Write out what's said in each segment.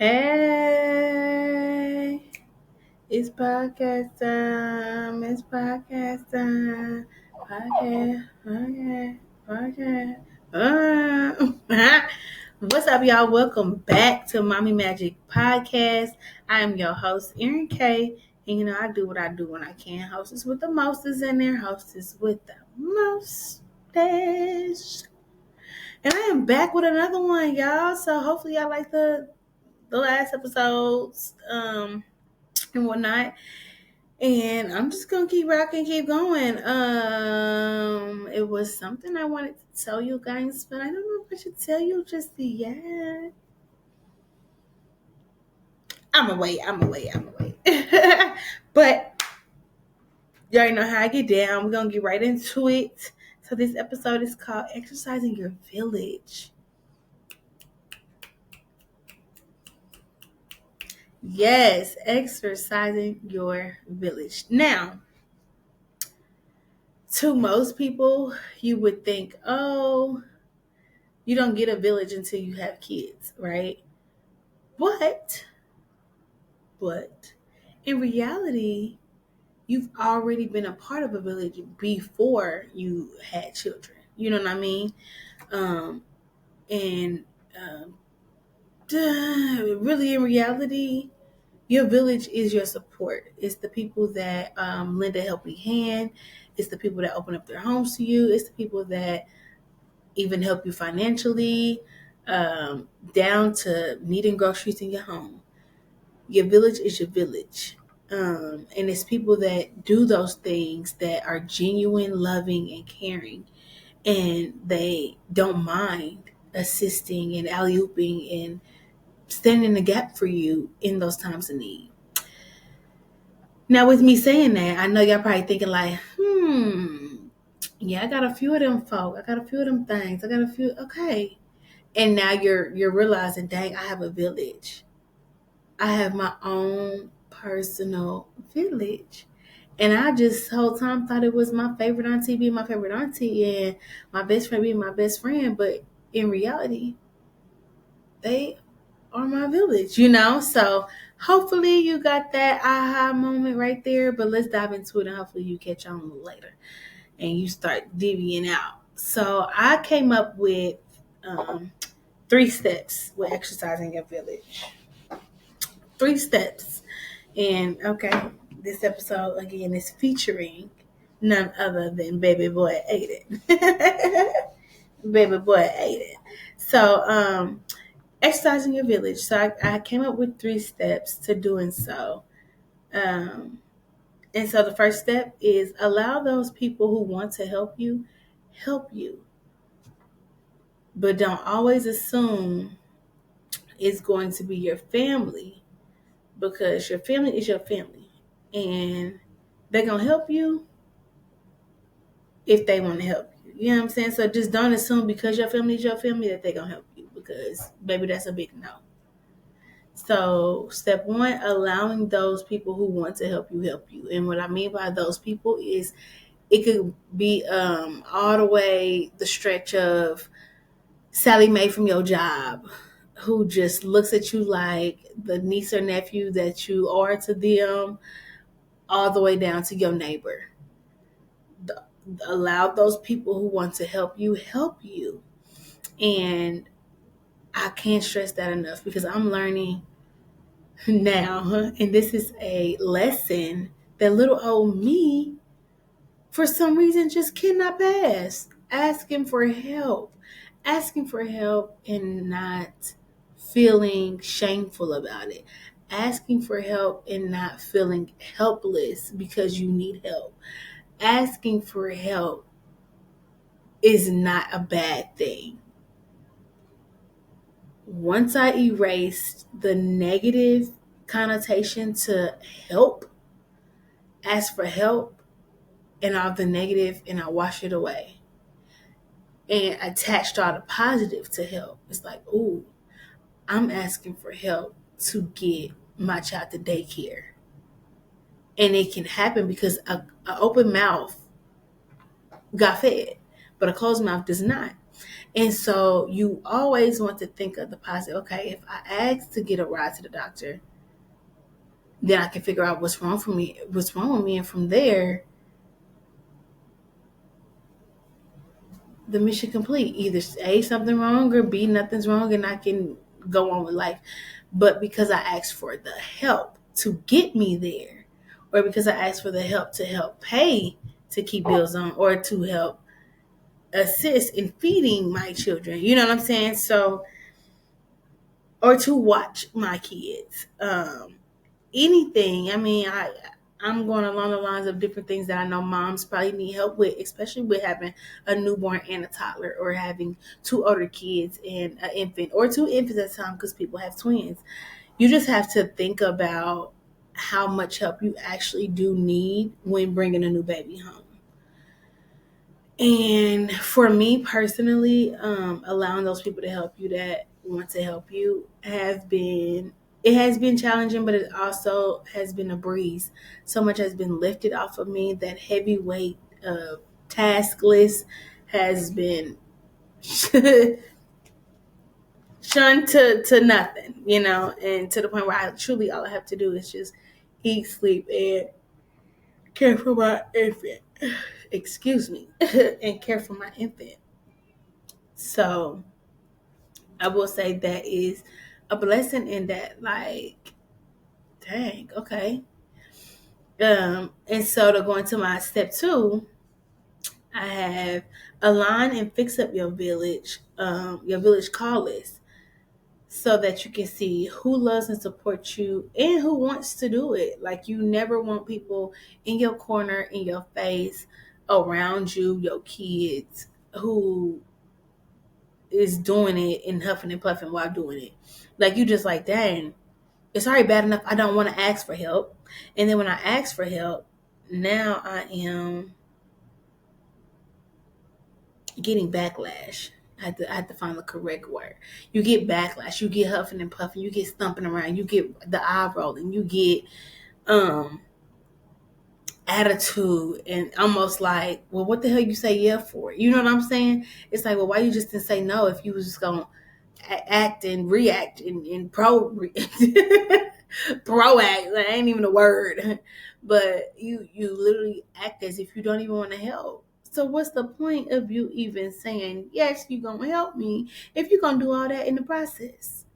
Hey, it's podcast time. It's podcast time. Podcast. What's up, y'all? Welcome back to Mommy Magic Podcast. I am your host, ArynKay. And I do what I do when I can. Hostess with the mostest in there. Hostess with the mostest. And I am back with another one, y'all. So hopefully y'all like the last episodes and whatnot. And I'm just gonna keep rocking, keep going. It was something I wanted to tell you guys, but I don't know if I should tell you just yet. I'ma wait. But you already know how I get down. We're gonna get right into it. So this episode is called Exercising Your Village. Yes, exercising your village. Now, to most people, you would think, oh, you don't get a village until you have kids, right? But in reality, you've already been a part of a village before you had children. You know what I mean? Um, and really, in reality, your village is your support. It's the people that lend a helping hand. It's the people that open up their homes to you. It's the people that even help you financially, down to needing groceries in your home. Your village is your village. And it's people that do those things that are genuine, loving, and caring. And they don't mind assisting and alley-ooping and standing in the gap for you in those times of need. Now, with me saying that, I know y'all probably thinking like, yeah, I got a few of them folk. I got a few of them things. I got a few. Okay. And now you're realizing, dang, I have a village. I have my own personal village. And I just whole time thought it was my favorite auntie being my favorite auntie and my best friend being my best friend. But in reality, they are my village. So hopefully you got that aha moment right there. But let's dive into it and hopefully you catch on a little later and you start divvying out. So I came up with 3 steps with exercising your village. 3 steps. And okay, this episode again is featuring none other than baby boy Aiden. Baby boy Aiden. So exercising your village. So I came up with 3 steps to doing so. And so the first step is allow those people who want to help you. But don't always assume it's going to be your family, because your family is your family. And they're going to help you if they want to help you. You know what I'm saying? So just don't assume because your family is your family that they're going to help you, because maybe that's a big no. So step 1, allowing those people who want to help you. And what I mean by those people is it could be all the way the stretch of Sally Mae from your job, who just looks at you like the niece or nephew that you are to them, all the way down to your neighbor. Allow those people who want to help you. And I can't stress that enough, because I'm learning now, and this is a lesson that little old me, for some reason, just cannot pass. Asking for help and not feeling shameful about it. Asking for help and not feeling helpless because you need help. Asking for help is not a bad thing. Once I erased the negative connotation to help, ask for help, and all the negative, and I washed it away and attached all the positive to help. It's like, ooh, I'm asking for help to get my child to daycare. And it can happen because an open mouth got fed, but a closed mouth does not. And so you always want to think of the positive. Okay, if I ask to get a ride to the doctor, then I can figure out what's wrong with me, and from there, the mission complete. Either A, something wrong, or B, nothing's wrong, and I can go on with life. But because I asked for the help to get me there, or because I asked for the help to help pay to keep bills on, or to help assist in feeding my children, you know what I'm saying? So, or to watch my kids. Anything. I mean, I'm going along the lines of different things that I know moms probably need help with, especially with having a newborn and a toddler, or having two older kids and an infant, or two infants at a time because people have twins. You just have to think about how much help you actually do need when bringing a new baby home. And for me personally, allowing those people to help you that want to help you has been challenging, but it also has been a breeze. So much has been lifted off of me. That heavy weight of task list has been shunned to nothing, and to the point where I truly all I have to do is just eat, sleep, and care for my infant. Excuse me, and care for my infant. So I will say that is a blessing in that, like, dang, okay. And so to go into my step 2, I have align and fix up your village call list, so that you can see who loves and supports you and who wants to do it. Like, you never want people in your corner, in your face, around you, your kids, who is doing it and huffing and puffing while doing it. Like, you just like, dang, it's already bad enough I don't want to ask for help. And then when I ask for help, now I am getting backlash. I had to find the correct word. You get backlash. You get huffing and puffing. You get stumping around. You get the eye rolling. You get attitude, and almost like, well, what the hell you say yeah for? You know what I'm saying? It's like, well, why you just didn't say no if you was just going to act and react and proact. That ain't even a word. But you literally act as if you don't even want to help. So what's the point of you even saying, yes, you're going to help me, if you're going to do all that in the process?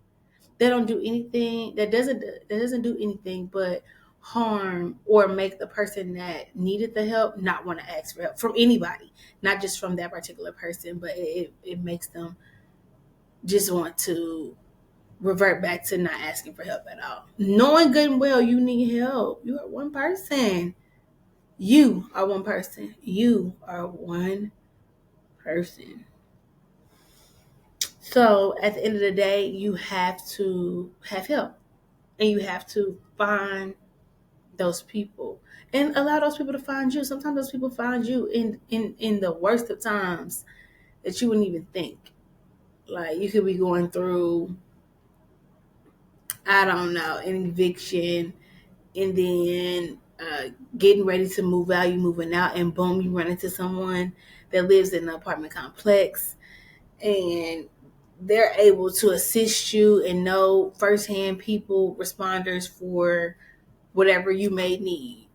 That don't do anything. That doesn't do anything but harm, or make the person that needed the help not want to ask for help from anybody, not just from that particular person, but it makes them just want to revert back to not asking for help at all. Knowing good and well you need help. You are one person. You are one person. You are one person. So at the end of the day, you have to have help. And you have to find those people. And allow those people to find you. Sometimes those people find you in the worst of times that you wouldn't even think. Like, you could be going through, I don't know, an eviction, and then getting ready to move out, you moving out, and boom, you run into someone that lives in an apartment complex, and they're able to assist you and know firsthand people, responders for whatever you may need.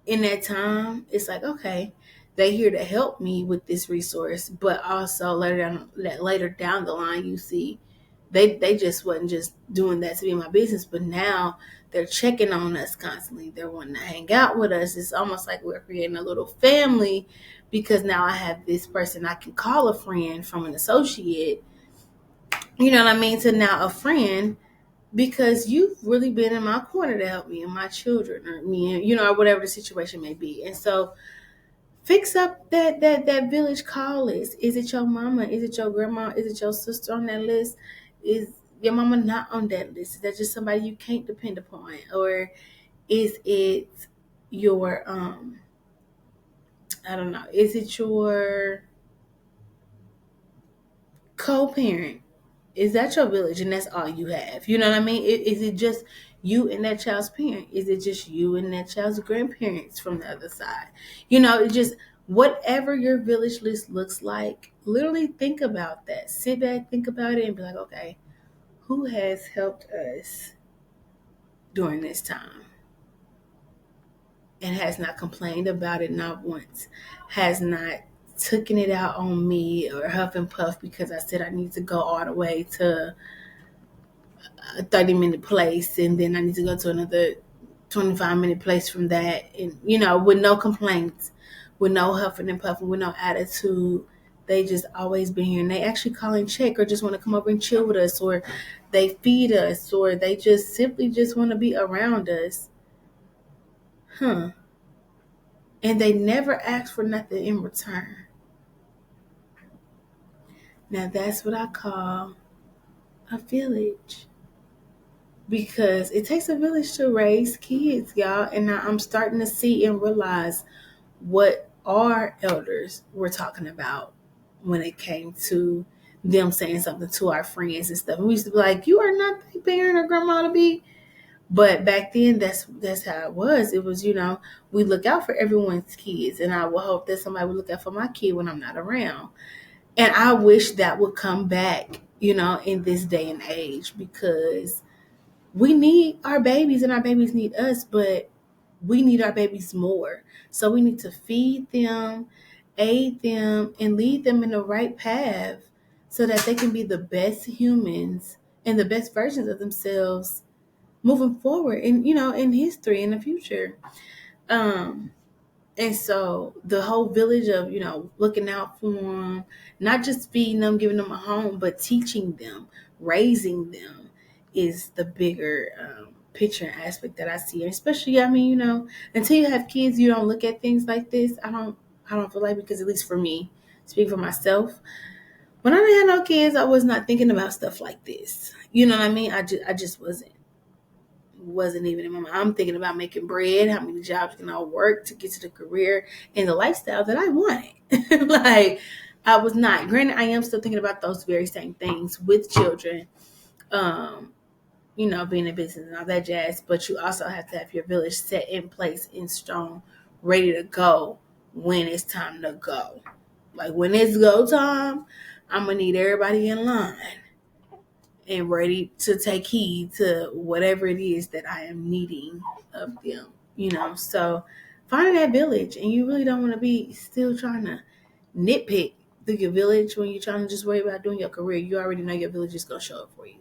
In that time, it's like, okay, they're here to help me with this resource, but also later down the line, you see they just wasn't just doing that to be my business, but now they're checking on us constantly. They're wanting to hang out with us. It's almost like we're creating a little family, because now I have this person I can call a friend from an associate, you know what I mean, to now a friend, because you've really been in my corner to help me and my children, or me, or whatever the situation may be. And so fix up that village call list. Is it your mama? Is it your grandma? Is it your sister on that list? Is your mama not on that list? Is that just somebody you can't depend upon? Or is it your I don't know, is it your co-parent? Is that your village and that's all you have? You know what I mean? Is it just you and that child's parent? Is it just you and that child's grandparents from the other side? It just, whatever your village list looks like, literally think about that. Sit back, think about it, and be like, okay, who has helped us during this time and has not complained about it not once, has not taken it out on me or huff and puff because I said I need to go all the way to a 30-minute place and then I need to go to another 25-minute place from that, and with no complaints, with no huffing and puffing, with no attitude. They just always been here, and they actually call and check or just want to come over and chill with us, or they feed us, or they just simply just want to be around us. And they never ask for nothing in return. Now that's what I call a village. Because it takes a village to raise kids, y'all. And now I'm starting to see and realize what our elders were talking about when it came to them saying something to our friends and stuff. We used to be like, you are not the parent or grandma to be. But back then, that's how it was. It was, we look out for everyone's kids. And I will hope that somebody will look out for my kid when I'm not around. And I wish that would come back, in this day and age, because we need our babies and our babies need us, but we need our babies more. So we need to feed them, aid them, and lead them in the right path so that they can be the best humans and the best versions of themselves moving forward in history in the future. Um, and so the whole village of, looking out for them, not just feeding them, giving them a home, but teaching them, raising them is the bigger picture and aspect that I see. Especially, until you have kids, you don't look at things like this. I don't feel like, because at least for me, speak for myself, when I didn't have no kids, I was not thinking about stuff like this. You know what I mean? I just wasn't even in my mind. I'm thinking about making bread, how many jobs can I work to get to the career and the lifestyle that I wanted. Like, I was not. Granted, I am still thinking about those very same things with children, being in business and all that jazz. But you also have to have your village set in place, in stone, ready to go when it's time to go. Like, when it's go time, I'm going to need everybody in line and ready to take heed to whatever it is that I am needing of them. So finding that village, and you really don't want to be still trying to nitpick through your village when you're trying to just worry about doing your career. You already know your village is going to show up for you.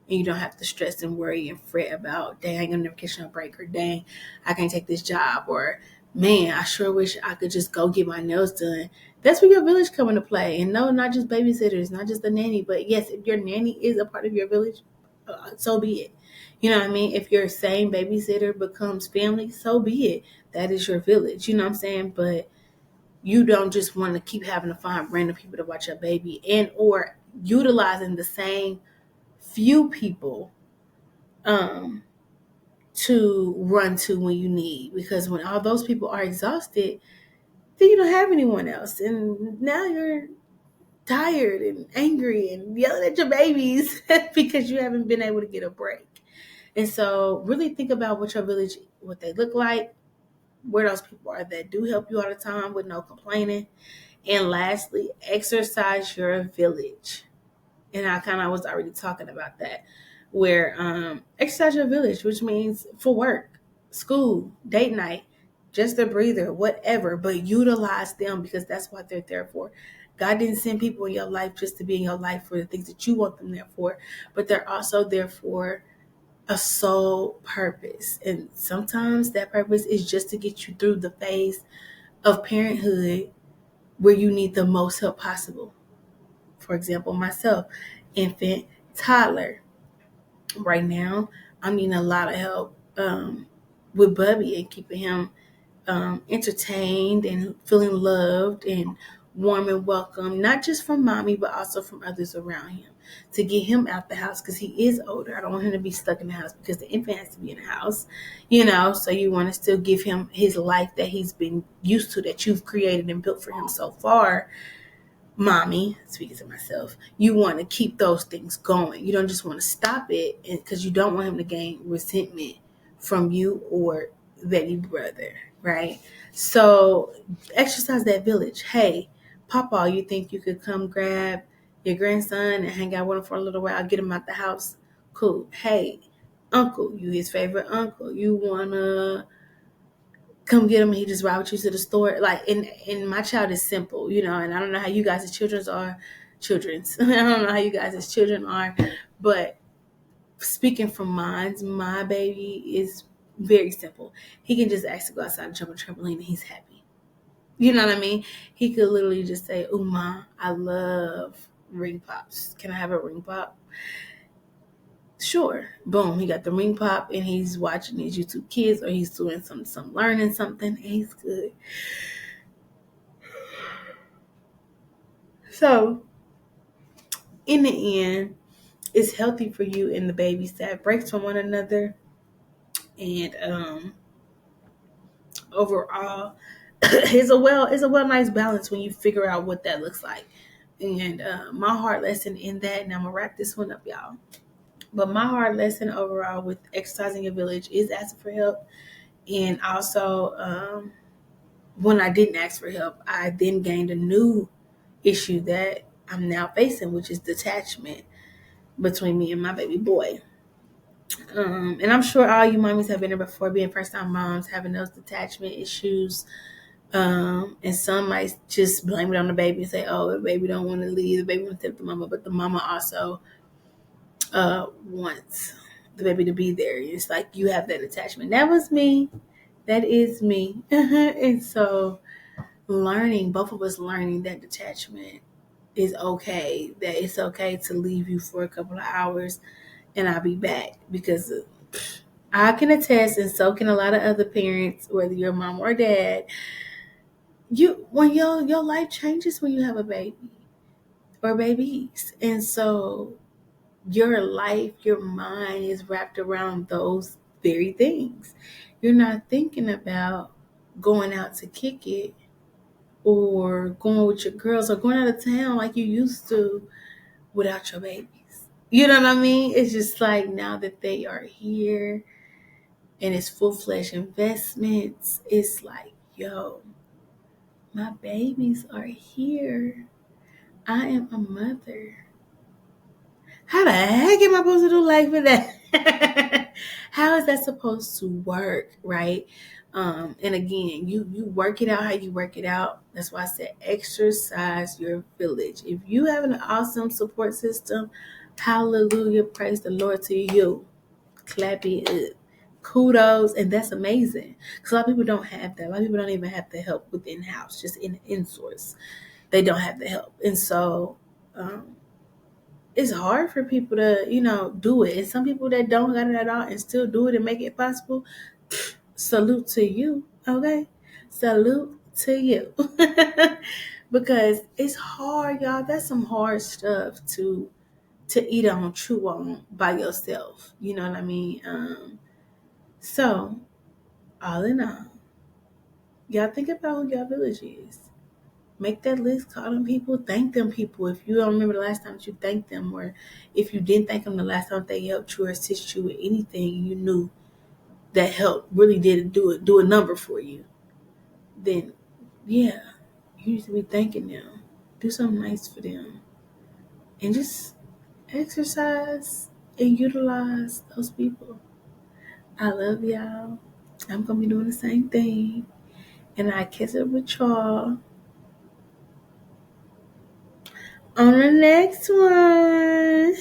And you don't have to stress and worry and fret about, dang, I'm never catching a break, or dang, I can't take this job, or man, I sure wish I could just go get my nails done. That's where your village come into play. And no, not just babysitters, not just the nanny, but yes, if your nanny is a part of your village, so be it. You know what I mean? If your same babysitter becomes family, so be it. That is your village. You know what I'm saying? But you don't just want to keep having to find random people to watch your baby, and or utilizing the same few people to run to when you need, because when all those people are exhausted, then you don't have anyone else, and now you're tired and angry and yelling at your babies because you haven't been able to get a break. And so really think about what your village, what they look like, where those people are that do help you all the time with no complaining. And lastly, exercise your village. And I kind of was already talking about that, where exercise your village, which means for work, school, date night, just a breather, whatever, but utilize them, because that's what they're there for. God didn't send people in your life just to be in your life for the things that you want them there for, but they're also there for a sole purpose. And sometimes that purpose is just to get you through the phase of parenthood where you need the most help possible. For example, myself, infant, toddler. Right now, I'm needing a lot of help with Bubby and keeping him entertained and feeling loved and warm and welcome, not just from mommy, but also from others around him, to get him out the house because he is older. I don't want him to be stuck in the house because the infant has to be in the house, so you want to still give him his life that he's been used to, that you've created and built for him so far. Mommy, speaking to myself, you want to keep those things going. You don't just want to stop it, because you don't want him to gain resentment from you or baby brother, right? So exercise that village. Hey, Papa, you think you could come grab your grandson and hang out with him for a little while, get him out the house? Cool. Hey, uncle, you his favorite uncle. You wanna come get him and he just ride with you to the store? Like, and my child is simple, and I don't know how you guys as children's. I don't know how you guys as children are, but speaking from mine, my baby is very simple. He can just ask to go outside and jump on a trampoline and he's happy. You know what I mean? He could literally just say, "Oh, Ma, I love ring pops. Can I have a ring pop?" Sure. Boom. He got the ring pop and he's watching these YouTube kids or he's doing some learning something and he's good. So in the end, it's healthy for you and the babies to have breaks from one another. And overall, it's a well nice balance when you figure out what that looks like. And my hard lesson in that, and I'm gonna wrap this one up, y'all. But my hard lesson overall with exercising your village is asking for help. And also, when I didn't ask for help, I then gained a new issue that I'm now facing, which is detachment between me and my baby boy. And I'm sure all you mommies have been there before, being first time moms, having those detachment issues. And some might just blame it on the baby and say, "Oh, the baby don't want to leave, the baby wants to stay with the mama," but the mama also wants the baby to be there. It's like you have that attachment. That was me. That is me. And so both of us learning that detachment is okay, that it's okay to leave you for a couple of hours and I'll be back, because I can attest, and so can a lot of other parents, whether you're mom or dad, when your life changes when you have a baby or babies. And so your life, your mind is wrapped around those very things. You're not thinking about going out to kick it or going with your girls or going out of town like you used to without your babies. You know what I mean? It's just like now that they are here and it's full-fledged investments, it's like, yo, my babies are here. I am a mother. How the heck am I supposed to do life with that? How is that supposed to work, right? And again, you work it out how you work it out. That's why I said exercise your village. If you have an awesome support system, hallelujah, praise the Lord to you. Clap it up. Kudos, and that's amazing. Because a lot of people don't have that. A lot of people don't even have the help within house, just in source. They don't have the help. And so it's hard for people to, do it. And some people that don't got it at all and still do it and make it possible, salute to you, okay? Salute to you. Because it's hard, y'all. That's some hard stuff to eat on, chew on by yourself. You know what I mean? So, all in all, y'all think about who your village is. Make that list, call them people, thank them people. If you don't remember the last time that you thanked them, or if you didn't thank them the last time they helped you or assist you with anything, you knew that help really did do a number for you, then yeah, you need to be thanking them. Do something nice for them. And just exercise and utilize those people. I love y'all. I'm gonna be doing the same thing. And I catch up with y'all on the next one.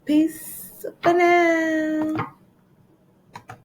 Peace for now.